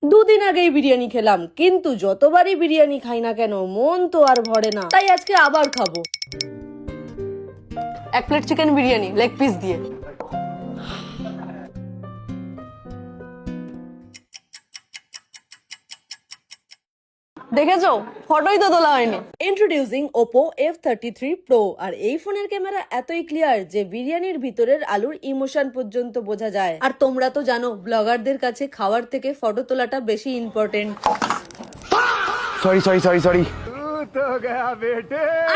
দুদিন আগেই বিরিয়ানি খেলাম, কিন্তু যতবারই বিরিয়ানি খাই না কেন মন তো আর ভরে না। তাই আজকে আবার খাবো 1 plate chicken biryani leg piece দিয়ে। দেখেছো, ফটোই তো তোলা হয়নি। Introducing Oppo F33 Pro। আর এই ফোনের ক্যামেরা এতই ক্লিয়ার যে বিরিয়ানির ভিতরের আলুর ইমোশন পর্যন্ত বোঝা যায়। আর তোমরা তো জানো, ব্লগারদের কাছে খাওয়ার থেকে ফটো তোলাটা বেশি ইম্পর্টেন্ট। সরি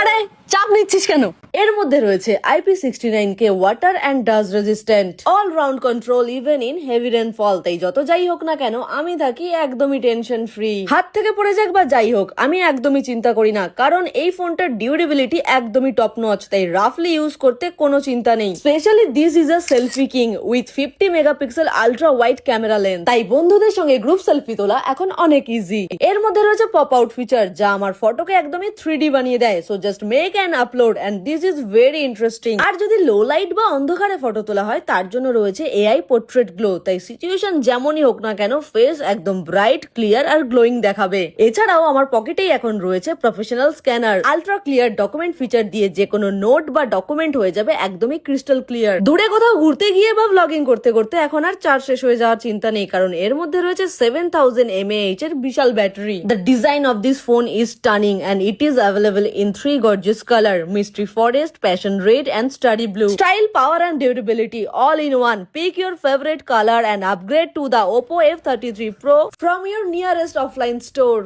আরে চাপ নিচ্ছিস কেন? এর মধ্যে রয়েছে IP69K water and dust resistant, all round control even in heavy rainfall. তাই যত যাই হোক না কেন আমি থাকি একদমই টেনশন ফ্রি। হাত থেকে পড়ে যাক বা যাই হোক আমি একদমই চিন্তা করি না, কারণ এই ফোনটার ডিউরেবিলিটি একদমই টপ নচ। তাই রাফলি ইউজ করতে কোনো চিন্তা নেই। Specially this is a selfie king with 50 megapixel ultra wide camera lens. তাই বন্ধুদের সঙ্গে গ্রুপ সেলফি তোলা এখন অনেক ইজি। এর মধ্যে রয়েছে পপ আউট ফিচার, যা আমার ফটোকে একদমই 3D বানিয়ে দেয়। So just make an upload and this is very interesting. আর যদি লো লাইট বা অন্ধকারে ফটো তোলা হয় তার জন্য রয়েছে AI পোর্ট্রেট গ্লো। তাই সিচুয়েশন যেমনই হোক না কেন ফেস একদম ব্রাইট, ক্লিয়ার আর গ্লোয়িং দেখাবে। এছাড়াও আমার পকেটেই এখন রয়েছে professional scanner. Ultra clear document feature দিয়ে যে কোনো নোট বা ডকুমেন্ট হয়ে যাবে একদমই ক্রিস্টাল ক্লিয়ার। দূরে কোথাও ঘুরতে গিয়ে বা ব্লগিং করতে করতে এখন আর চার্জ শেষ হয়ে যাওয়ার চিন্তা নেই, কারণ এর মধ্যে রয়েছে 7000 mAh এর বিশাল battery. The design of this phone is stunning and it is available in 3 gorgeous color: mystery forest, passion red and study blue. Style, power and durability all in one. Pick your favorite color and upgrade to the Oppo F33 Pro from your nearest offline store.